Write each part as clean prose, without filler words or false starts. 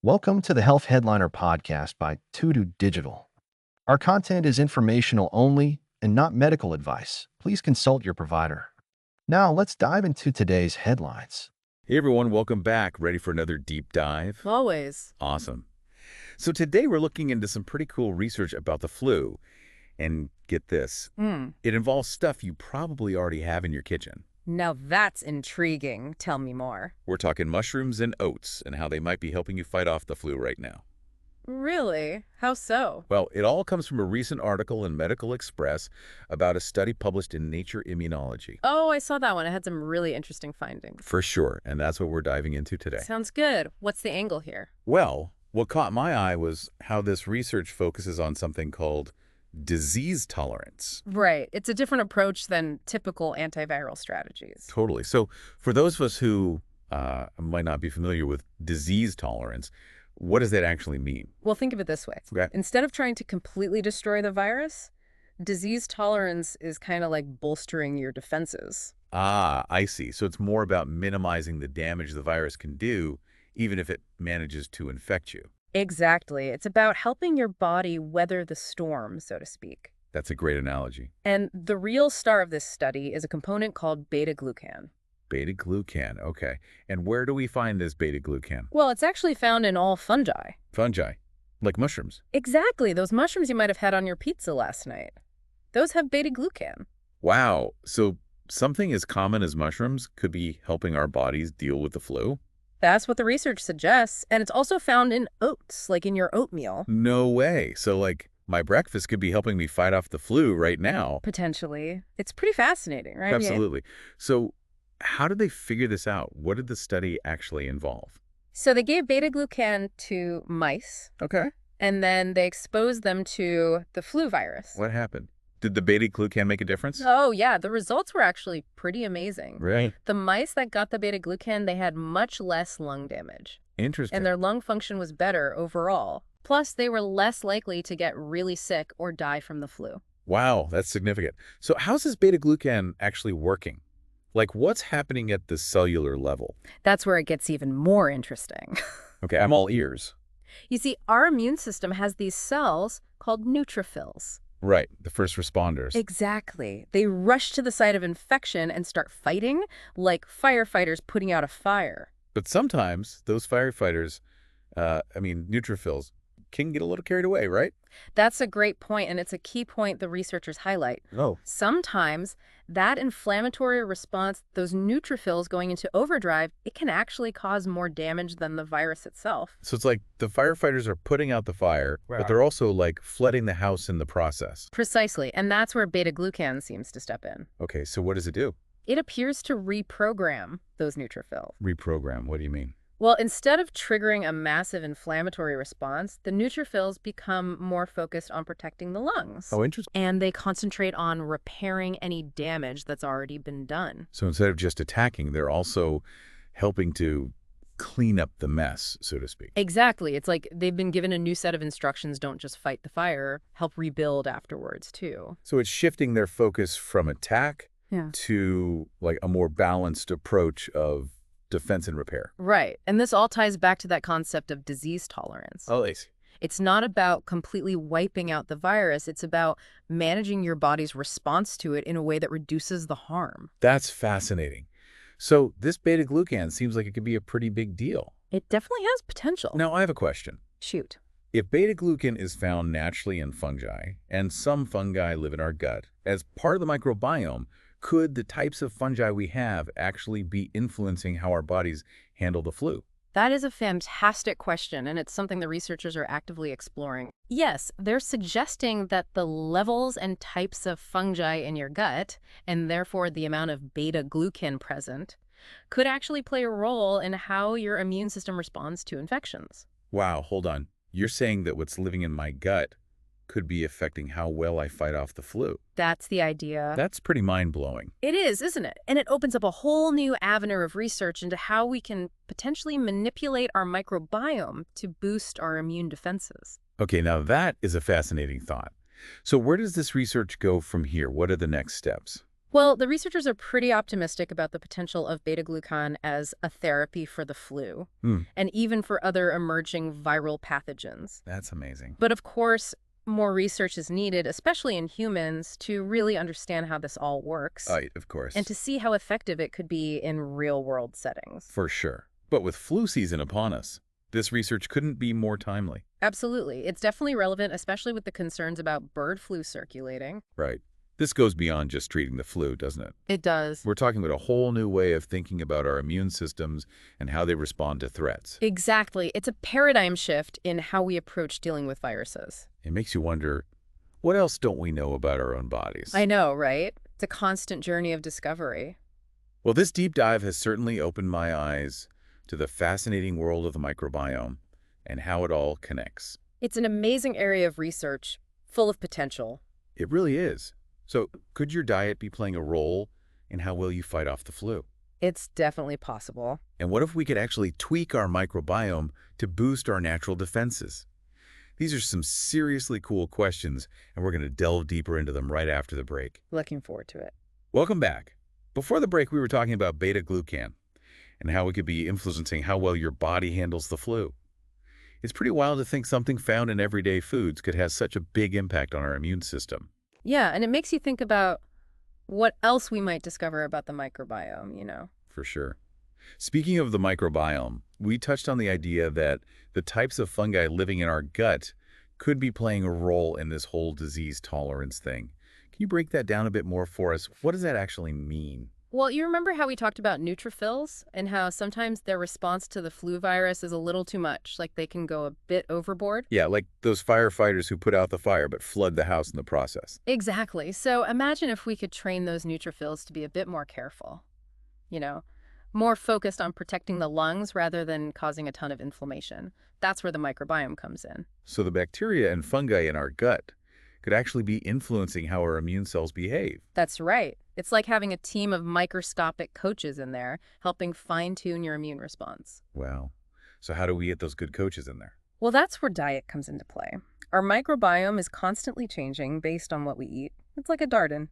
Welcome to the Health Headliner podcast by Tudu Digital. Our content is informational only and not medical advice. Please consult your provider. Now, let's dive into today's headlines. Hey everyone, welcome back. Ready for another deep dive? Always. Awesome. So today we're looking into some pretty cool research about the flu. And get this, it involves stuff you probably already have in your kitchen. Now that's intriguing. Tell me more. We're talking mushrooms and oats and how they might be helping you fight off the flu right now. Really? How so? Well, it all comes from a recent article in Medical Xpress about a study published in Nature Immunology. Oh, I saw that one. It had some really interesting findings. For sure, and that's what we're diving into today. Sounds good. What's the angle here? Well, what caught my eye was how this research focuses on something called disease tolerance. Right. It's a different approach than typical antiviral strategies. Totally. So for those of us who might not be familiar with disease tolerance, what does that actually mean? Well, think of it this way. Okay. Instead of trying to completely destroy the virus, disease tolerance is kind of like bolstering your defenses. Ah, I see. So it's more about minimizing the damage the virus can do, even if it manages to infect you. Exactly. It's about helping your body weather the storm, so to speak. That's a great analogy. And the real star of this study is a component called Beta-Glucan. Beta-Glucan, okay. And where do we find this Beta-Glucan? Well, it's actually found in all fungi. Fungi, like mushrooms. Exactly. Those mushrooms you might have had on your pizza last night. Those have Beta-Glucan. Wow. So something as common as mushrooms could be helping our bodies deal with the flu? That's what the research suggests. And it's also found in oats, like in your oatmeal. No way. So like my breakfast could be helping me fight off the flu right now. Potentially. It's pretty fascinating, right? Absolutely. So how did they figure this out? What did the study actually involve? So they gave Beta-Glucan to mice, Okay. and then they exposed them to the flu virus. What happened? Did the Beta-Glucan make a difference? Oh, yeah. The results were actually pretty amazing. Right. The mice that got the Beta-Glucan, they had much less lung damage. Interesting. And their lung function was better overall. Plus, they were less likely to get really sick or die from the flu. Wow, that's significant. So how's this Beta-Glucan actually working? Like, what's happening at the cellular level? That's where it gets even more interesting. Okay, I'm all ears. You see, our immune system has these cells called neutrophils. Right, the first responders. Exactly. They rush to the site of infection and start fighting like firefighters putting out a fire. But sometimes those firefighters, neutrophils, can get a little carried away, right? That's a great point, and it's a key point the researchers highlight. Oh. Sometimes that inflammatory response, those neutrophils going into overdrive, it can actually cause more damage than the virus itself. So it's like the firefighters are putting out the fire, but they're also like flooding the house in the process. Precisely, and that's where Beta-Glucan seems to step in. Okay, so what does it do? It appears to reprogram those neutrophils. Reprogram, what do you mean? Well, instead of triggering a massive inflammatory response, the neutrophils become more focused on protecting the lungs. Oh, interesting. And they concentrate on repairing any damage that's already been done. So instead of just attacking, they're also helping to clean up the mess, so to speak. Exactly. It's like they've been given a new set of instructions. Don't just fight the fire, help rebuild afterwards, too. So it's shifting their focus from attack to like a more balanced approach of defense and repair. Right. And this all ties back to that concept of disease tolerance. Oh, I see. It's not about completely wiping out the virus. It's about managing your body's response to it in a way that reduces the harm. That's fascinating. So this Beta-Glucan seems like it could be a pretty big deal. It definitely has potential. Now, I have a question. Shoot. If Beta-Glucan is found naturally in fungi, and some fungi live in our gut, as part of the microbiome, could the types of fungi we have actually be influencing how our bodies handle the flu? That is a fantastic question, and it's something the researchers are actively exploring. Yes, they're suggesting that the levels and types of fungi in your gut, and therefore the amount of beta-glucan present, could actually play a role in how your immune system responds to infections. Wow, hold on. You're saying that what's living in my gut could be affecting how well I fight off the flu. That's the idea. That's pretty mind-blowing. It is, isn't it? And it opens up a whole new avenue of research into how we can potentially manipulate our microbiome to boost our immune defenses. Okay, now that is a fascinating thought. So where does this research go from here? What are the next steps? Well, the researchers are pretty optimistic about the potential of beta-glucan as a therapy for the flu, Hmm, and even for other emerging viral pathogens. that's amazing. But of course, more research is needed, especially in humans, to really understand how this all works Of and course. to see how effective it could be in real-world settings. For sure. But with flu season upon us, this research couldn't be more timely. Absolutely. It's definitely relevant, especially with the concerns about bird flu circulating. Right. This goes beyond just treating the flu, doesn't it? It does. We're talking about a whole new way of thinking about our immune systems and how they respond to threats. Exactly. It's a paradigm shift in how we approach dealing with viruses. It makes you wonder, what else don't we know about our own bodies? I know, right? It's a constant journey of discovery. Well, this deep dive has certainly opened my eyes to the fascinating world of the microbiome and how it all connects. It's an amazing area of research, full of potential. It really is. So, could your diet be playing a role in how well you fight off the flu? It's definitely possible. And what if we could actually tweak our microbiome to boost our natural defenses? These are some seriously cool questions, and we're going to delve deeper into them right after the break. Looking forward to it. Welcome back. Before the break, we were talking about beta-glucan and how it could be influencing how well your body handles the flu. It's pretty wild to think something found in everyday foods could have such a big impact on our immune system. Yeah, and it makes you think about what else we might discover about the microbiome. For sure. Speaking of the microbiome, we touched on the idea that the types of fungi living in our gut could be playing a role in this whole disease tolerance thing. Can you break that down a bit more for us? What does that actually mean? Well, you remember how we talked about neutrophils and how sometimes their response to the flu virus is a little too much, like they can go a bit overboard? Yeah, like those firefighters who put out the fire but flood the house in the process. Exactly. So imagine if we could train those neutrophils to be a bit more careful, you know, more focused on protecting the lungs rather than causing a ton of inflammation. That's where the microbiome comes in. So the bacteria and fungi in our gut could actually be influencing how our immune cells behave. That's right. It's like having a team of microscopic coaches in there helping fine-tune your immune response. Wow. So how do we get those good coaches in there? Well, that's where diet comes into play. Our microbiome is constantly changing based on what we eat. It's like a garden.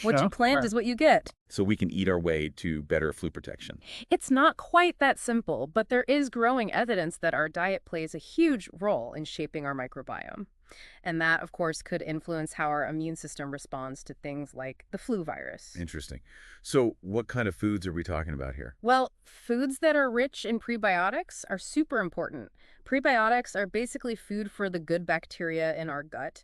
What you plant is what you get. So we can eat our way to better flu protection. It's not quite that simple, but there is growing evidence that our diet plays a huge role in shaping our microbiome. And that, of course, could influence how our immune system responds to things like the flu virus. Interesting. So what kind of foods are we talking about here? Well, foods that are rich in prebiotics are super important. Prebiotics are basically food for the good bacteria in our gut.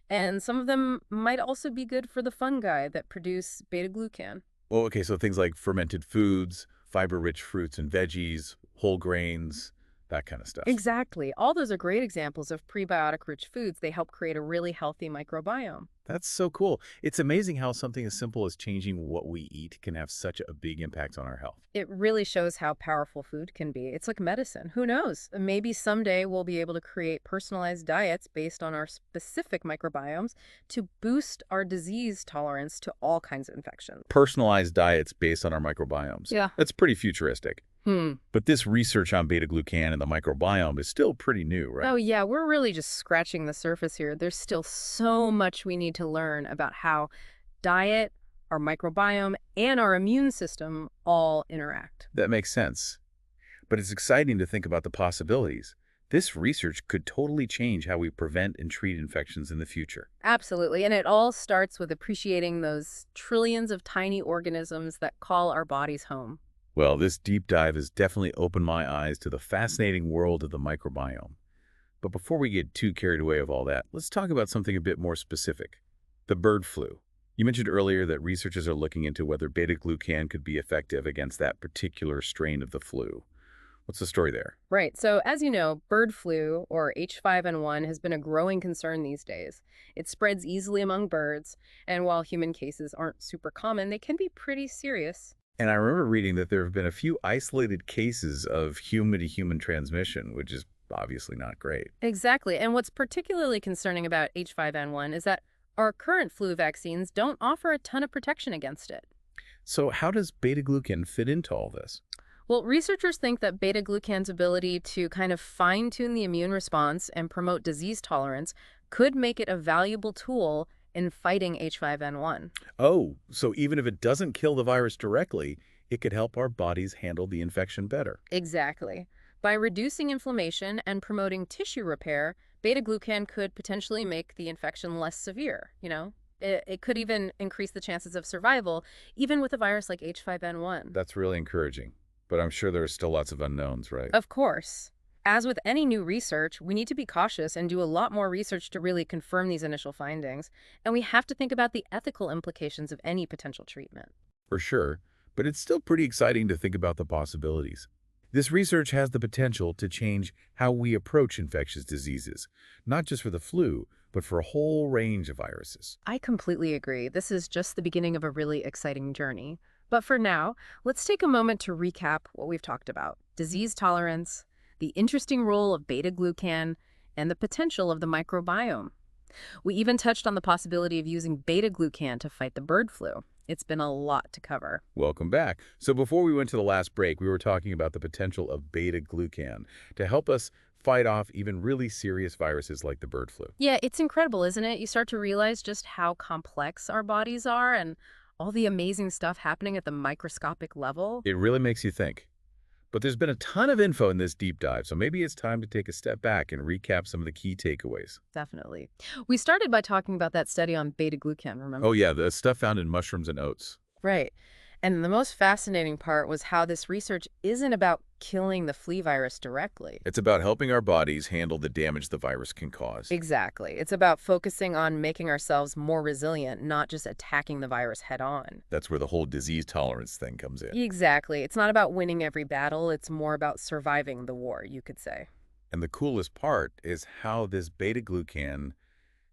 And some of them might also be good for the fungi that produce beta-glucan. Well, okay, so things like fermented foods, fiber-rich fruits and veggies, whole grains, that kind of stuff. Exactly. All those are great examples of prebiotic-rich foods. They help create a really healthy microbiome. That's so cool. It's amazing how something as simple as changing what we eat can have such a big impact on our health. It really shows how powerful food can be. It's like medicine. Who knows? Maybe someday we'll be able to create personalized diets based on our specific microbiomes to boost our disease tolerance to all kinds of infections. Personalized diets based on our microbiomes. Yeah. That's pretty futuristic. But this research on beta-glucan and the microbiome is still pretty new, right? Oh, yeah, we're really just scratching the surface here. There's still so much we need to learn about how diet, our microbiome, and our immune system all interact. That makes sense. But it's exciting to think about the possibilities. This research could totally change how we prevent and treat infections in the future. Absolutely. And it all starts with appreciating those trillions of tiny organisms that call our bodies home. Well, this deep dive has definitely opened my eyes to the fascinating world of the microbiome. But before we get too carried away with all that, let's talk about something a bit more specific. The bird flu. You mentioned earlier that researchers are looking into whether beta-glucan could be effective against that particular strain of the flu. What's the story there? Right. So as you know, bird flu, or H5N1, has been a growing concern these days. It spreads easily among birds, and while human cases aren't super common, they can be pretty serious. And I remember reading that there have been a few isolated cases of human-to-human transmission, which is obviously not great. Exactly. And what's particularly concerning about H5N1 is that our current flu vaccines don't offer a ton of protection against it. So how does beta-glucan fit into all this? Well, researchers think that beta-glucan's ability to kind of fine-tune the immune response and promote disease tolerance could make it a valuable tool in fighting H5N1. Oh, so even if it doesn't kill the virus directly, it could help our bodies handle the infection better. Exactly. By reducing inflammation and promoting tissue repair, beta-glucan could potentially make the infection less severe, It could even increase the chances of survival, even with a virus like H5N1. That's really encouraging. But I'm sure there are still lots of unknowns, right? Of course. As with any new research, we need to be cautious and do a lot more research to really confirm these initial findings. And we have to think about the ethical implications of any potential treatment. For sure. But it's still pretty exciting to think about the possibilities. This research has the potential to change how we approach infectious diseases, not just for the flu, but for a whole range of viruses. I completely agree. This is just the beginning of a really exciting journey. But for now, let's take a moment to recap what we've talked about. Disease tolerance, the interesting role of beta-glucan, and the potential of the microbiome. We even touched on the possibility of using beta-glucan to fight the bird flu. It's been a lot to cover. Welcome back. So before we went to the last break, we were talking about the potential of beta-glucan to help us fight off even really serious viruses like the bird flu. Yeah, it's incredible, isn't it? You start to realize just how complex our bodies are and all the amazing stuff happening at the microscopic level. It really makes you think. But there's been a ton of info in this deep dive, so maybe it's time to take a step back and recap some of the key takeaways. Definitely. We started by talking about that study on beta-glucan, remember? Oh yeah, the stuff found in mushrooms and oats. Right. And the most fascinating part was how this research isn't about killing the flea virus directly. It's about helping our bodies handle the damage the virus can cause. Exactly. It's about focusing on making ourselves more resilient, not just attacking the virus head on. That's where the whole disease tolerance thing comes in. Exactly. It's not about winning every battle. It's more about surviving the war, you could say. And the coolest part is how this beta-glucan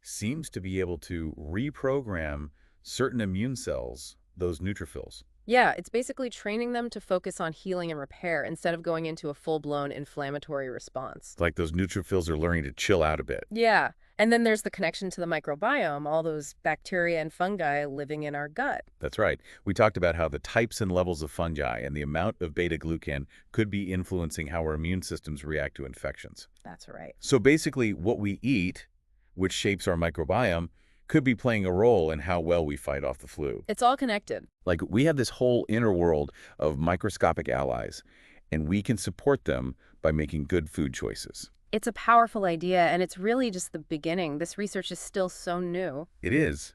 seems to be able to reprogram certain immune cells, those neutrophils. Yeah, it's basically training them to focus on healing and repair instead of going into a full-blown inflammatory response. It's like those neutrophils are learning to chill out a bit. Yeah, and then there's the connection to the microbiome, all those bacteria and fungi living in our gut. That's right. We talked about how the types and levels of fungi and the amount of beta-glucan could be influencing how our immune systems react to infections. That's right. So basically, what we eat, which shapes our microbiome, could be playing a role in how well we fight off the flu. It's all connected. Like, we have this whole inner world of microscopic allies, and we can support them by making good food choices. It's a powerful idea, and it's really just the beginning. This research is still so new. It is.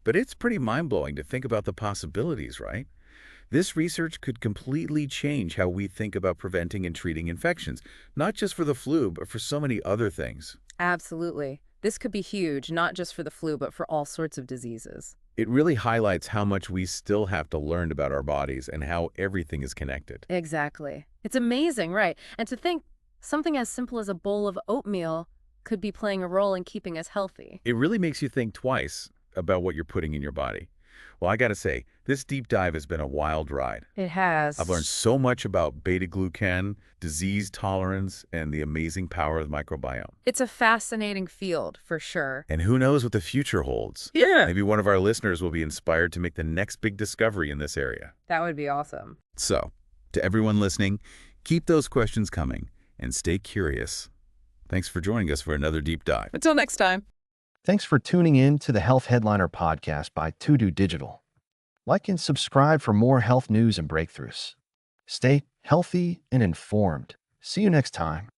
But it's pretty mind-blowing to think about the possibilities, right? This research could completely change how we think about preventing and treating infections, not just for the flu, but for so many other things. Absolutely. This could be huge, not just for the flu, but for all sorts of diseases. It really highlights how much we still have to learn about our bodies and how everything is connected. Exactly. It's amazing, right? And to think something as simple as a bowl of oatmeal could be playing a role in keeping us healthy. It really makes you think twice about what you're putting in your body. Well, I gotta say, this deep dive has been a wild ride. It has. I've learned so much about beta-glucan, disease tolerance, and the amazing power of the microbiome. It's a fascinating field, for sure. And who knows what the future holds? Yeah. Maybe one of our listeners will be inspired to make the next big discovery in this area. That would be awesome. So, to everyone listening, keep those questions coming and stay curious. Thanks for joining us for another deep dive. Until next time. Thanks for tuning in to the Health Headliner podcast by To-Do Digital. Like and subscribe for more health news and breakthroughs. Stay healthy and informed. See you next time.